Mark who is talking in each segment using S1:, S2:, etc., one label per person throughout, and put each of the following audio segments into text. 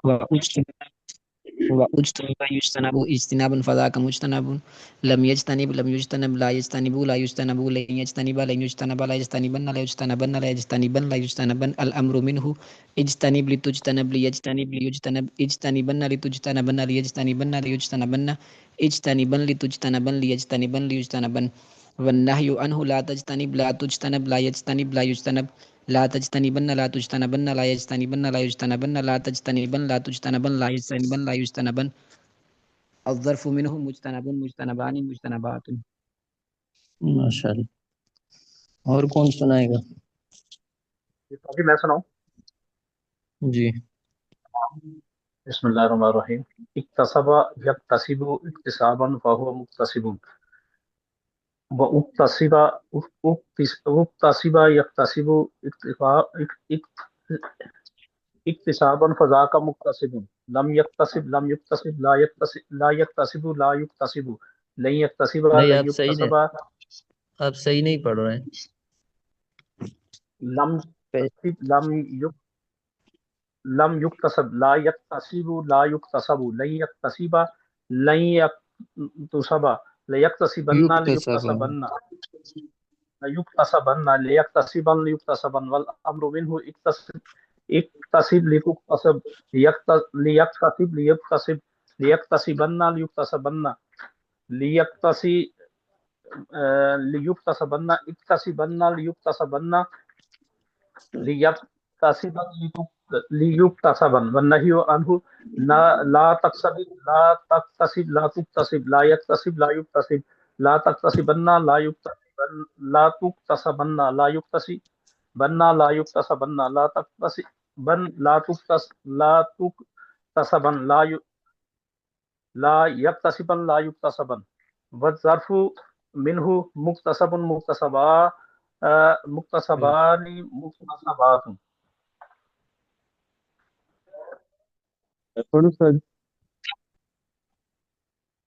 S1: واجتنب يجتنب اجتنابا فذاك مجتنب لم يجتنب لم يجتنب لا يجتنب لا يجتنب لن يجتنب لن يجتنب لا يجتنبن لا يجتنبن لا يجتنبن لا يجتنبن الأمر منه اجتنب لتجتنب ليجتنب ليجتنب اجتنبن لتجتنبن ليجتنبن ليجتنبن اجتنبن لتجتنبن ليجتنبن ليجتنبن والنهي عنه لا تجتنب لا تجتنب لا يجتنب لا يجتنب لا تجتنبن لا تجتنبن لا يجتنبن لا يجتنبن لا تجتنبن لا تجتنبن لا يجتنبن لا يجتنبن الظرف منه مجتنب مجتنبان مجتنبات.
S2: ماشاء اللہ، اور کون سنائے گا؟
S3: میں سناؤں؟
S2: جی
S3: بسم اللہ الرحمن الرحیم. اکتسب یکتسب اکتسابا فهو مکتسب واکتسب یکتسب اکتسابا فذاک مکتسب لم یکتسب لم یکتسب لا یکتسب لا یکتسب لا یکتسب لن یکتسب
S2: نہیں،
S3: لن
S2: آپ صحیح
S3: یکتسب
S2: آپ صحیح نہیں پڑھ رہے ہیں.
S3: لم یکتسب لم یکتسب لا یکتسب لا یکتسب لن یکتسب لن یکتسب لیکتسبن لیکتسبن لیکتسبن لیکتسبن لیکتسبن والامر منه اکتسب لتکتسب لیکتسب لیکتسب لیکتسبن لیکتسبن لیکتسبن اکتسبن لیکتسبن لیکتسبن والنہی عنہ لا تکسب لا تکتسب لا تکتسب لا یکتسب لا یکتسب لا تکتسبن لا یکتسبن لا تکتسبن لا یکتسبن لا یکتسبن لا تکتسبن لا تکتسبن لا یکتسبن لا یکتسبن والظرف منہ مکتسب مکتسبا مکتسبان مکتسبات.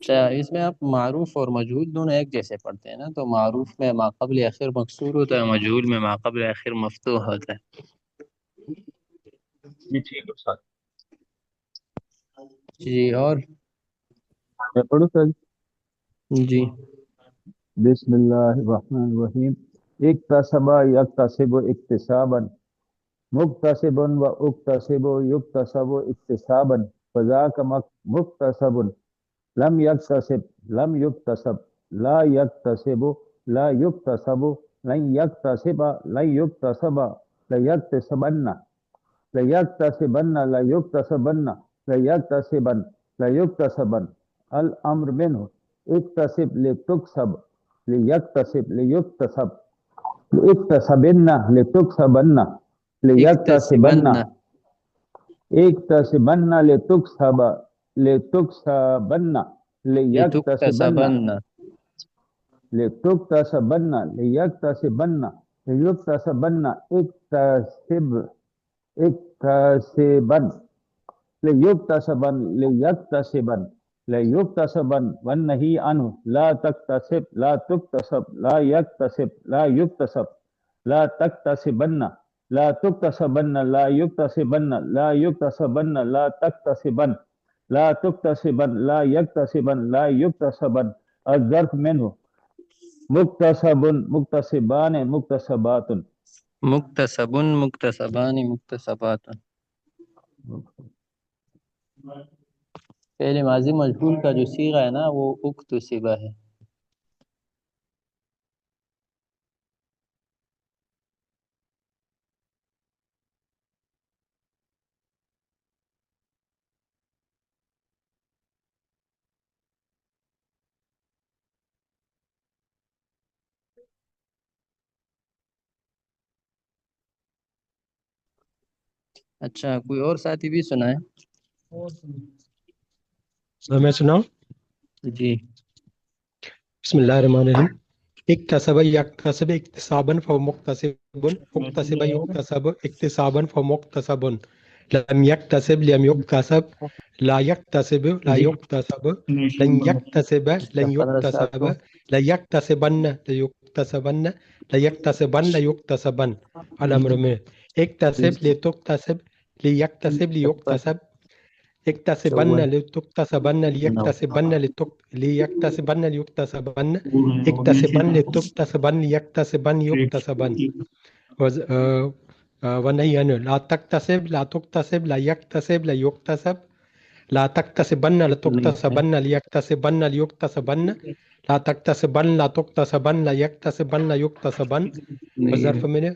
S2: اچھا، اس میں آپ معروف اور مجہول دونوں ایک جیسے پڑھتے ہیں نا؟ تو معروف میں ما قبل آخر مکسور ہوتا ہے، مجہول میں ما قبل آخر مفتوح ہوتا ہے.
S3: جی ٹھیک ہے استاد.
S2: جی اور
S4: میں پڑھوں سر؟
S2: جی
S4: بسم اللہ الرحمن الرحیم. اکتسب یکتسب اکتسابا مکتسب و اکتسب یکتسب اکتسابا فذاک مکتسب لم یکتسب لم یکتسب لا یکتسب لا یکتسب لن یکتسب لن یکتسب لیکتسبن لیکتسبن لیکتسبن لیکتسبن لیکتسبن الامر منه اکتسب لتکسب لیکتسب لیکتسب اکتسبن لتکسبن لیکتسبن اکتسبن لتکسب لتکسبن لیکتسبن لتکتسبن لیکتسبن لیکتسبن اکتسب اکتسبن لیکتسبن لیکتسبن لیکتسبن والنہی عنہ لا تکتسب لا تکتسب لا یکتسب لا یکتسب لا تکتسبن لا تکتسبن لا یکتسبن لا یکتسبن لا تکتسبن لا تکتسبن لا یکتسبن لا یکتسبن الظرف منہ مکتسب مکتسبان مکتسبات
S2: مکتسب مکتسبان مکتسبات. پہلے ماضی مجہول کا جو صیغہ ہے نا وہ اکتسبہ ہے. اچھا، کوئی اور ساتھی بھی سنائے؟
S5: میں سناؤں؟
S2: جی
S5: بسم اللہ الرحمن الرحیم. اکتسب یکتسب اکتسابا فمکتسب اکتسب یکتسب اکتسابا فمکتسب لم یکتسب لم یکتسب لا یکتسب لا یکتسب لن یکتسب لن یکتسب لا یکتسبن لیکتسبن لا یکتسبن لیکتسبن الامر میں اکتسب لتکتسب ليكتسب ليكتسب اكتسبن لتكتسبن ليكتسبن ليكتسبن ليكتسبن اكتسبن لتكتسبن ليكتسبن يكتسبن والنهي عنه لا تكتسب لا تكتسب لا يكتسب لا يكتسب لا تكتسبن لتكتسبن ليكتسبن ليكتسبن لا تكتسبن لا تكتسبن لا يكتسبن لا يكتسبن والظرف منه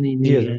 S2: نہیں
S5: جی
S2: نہیں
S5: حضرت
S2: ہے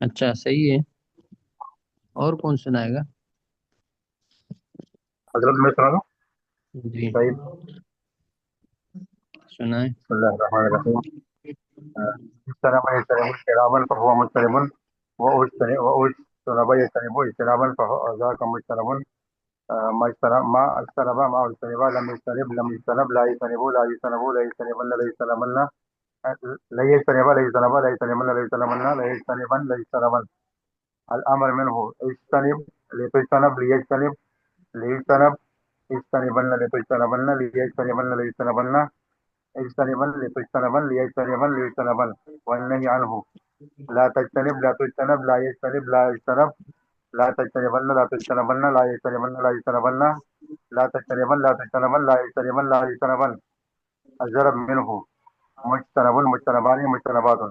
S2: اچھا صحیح ہے اور کون سنائے گا
S3: حضرت میں سنا دوں
S2: جی
S3: طيب
S2: سنائیں
S3: بسم الله الرحمن الرحيم اجتنب يجتنب اجتنابا فهو مجتنب واجتنب يجتنب اجتنابا فهو ذاك مجتنب ما اجتنب ما اجتنب لم يجتنب لا يجتنب لا يجتنب لا يجتنبن لا يجتنبن لا يجتنب لا يجتنب لا يجتنبن لا يجتنبن لا يجتنبن لا يجتنبن الامر منه اجتنب لتجتنب ليجتنب ليجتنب اجتنبن لتجتنبن ليجتنبن ليجتنبن اجتنبن لتجتنبن ليجتنبن ليجتنبن والنهي عنه لا تجتنب لا تجتنب لا يجتنب لا يجتنب لا تجتنبن لا تجتنبن لا يجتنبن لا يجتنبن لا تجتنبن لا تجتنبن لا يجتنبن لا يجتنبن الجرب منه مجتنب مجتنبان مجتنبات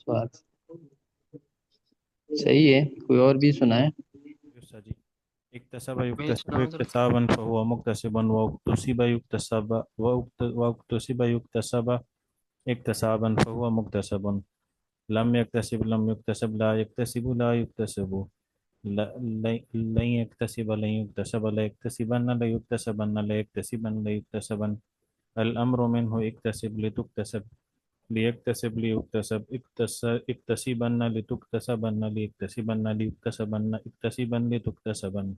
S2: سوال صحیح ہے کوئی اور بھی سنائے
S6: جی اكتسب يكتسب اكتسابا فهو مكتسب واكتسب يكتسب واكتسب يكتسب اكتسابا فهو مكتسب لم يكتسب لم يكتسب لا يكتسب لا يكتسب لن يكتسب لن يكتسب لا يكتسبن لا يكتسبن لا يكتسبن لا يكتسبن الأمر منه اكتسب لتكتسب ليكتسب ليكتسب اكتسبن لتكتسبن ليكتسبن ليكتسبن اكتسبن لتكتسبن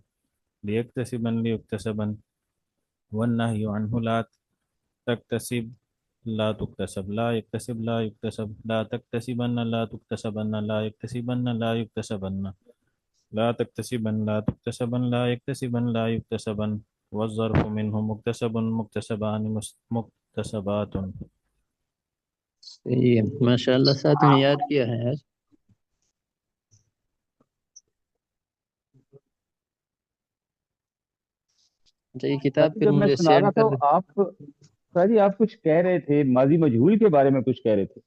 S6: ليكتسبن ليكتسبن والنهي عنه لا تكتسب لا تكتسب لا يكتسب لا يكتسب لا تكتسبن لا تكتسبن لا يكتسبن لا يكتسبن لا تكتسبن لا تكتسبن لا يكتسبن لا يكتسبن والظرف منه مكتسب مكتسبان مكتسبات
S2: صحیح ہے ماشاء اللہ ساتھ میں یاد کیا ہے آج اچھا یہ کتاب
S4: ساتھی
S2: پھر
S4: جب میں
S2: مجھے
S4: سنا رہا
S2: سینڈ
S4: تھا
S2: کر دیں
S4: آپ ساری آپ کچھ کہہ رہے تھے ماضی مجہول کے بارے میں کچھ کہہ رہے تھے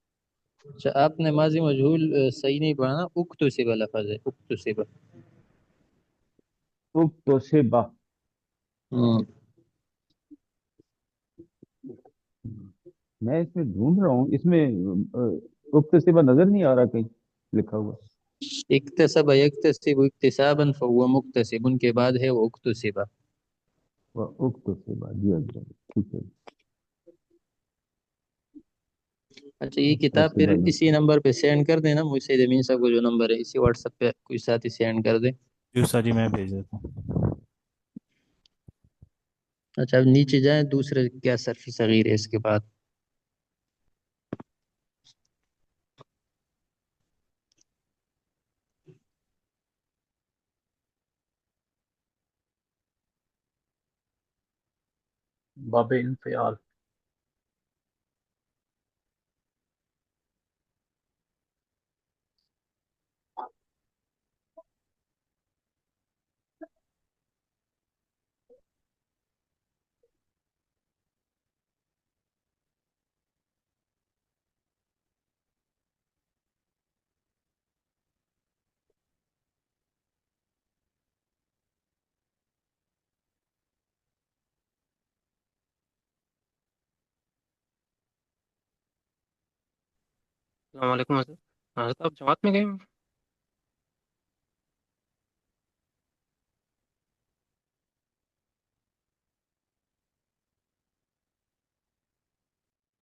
S2: اچھا آپ نے ماضی مجہول صحیح نہیں پڑھا نا اکتسب لفظ ہے اکتسب
S4: تو سے با میں اس میں ڈھونڈ رہا ہوں اس میں اکتسبہ نظر نہیں آ رہا کہیں لکھا ہوا
S2: اکتسب یکتسب اکتسابا فهو مکتسب ان کے بعد ہے وہ اکتسب
S4: اکتسبہ جی اچھا ٹھیک ہے
S2: اچھا یہ کتاب پھر
S4: اکتسبہ
S2: اسی نمبر پہ سینڈ کر دینا مجھ سے زمین صاحب کو جو نمبر ہے اسی واٹس ایپ پہ کوئی ساتھی سینڈ کر دے
S6: جی میں بھیج دیتا ہوں
S2: اچھا اب نیچے جائیں دوسرے کیا صرف صغیر ہے اس کے بعد
S3: باب انفعال
S7: السلام علیکم حضرت حضرت آپ جماعت میں گئے ہیں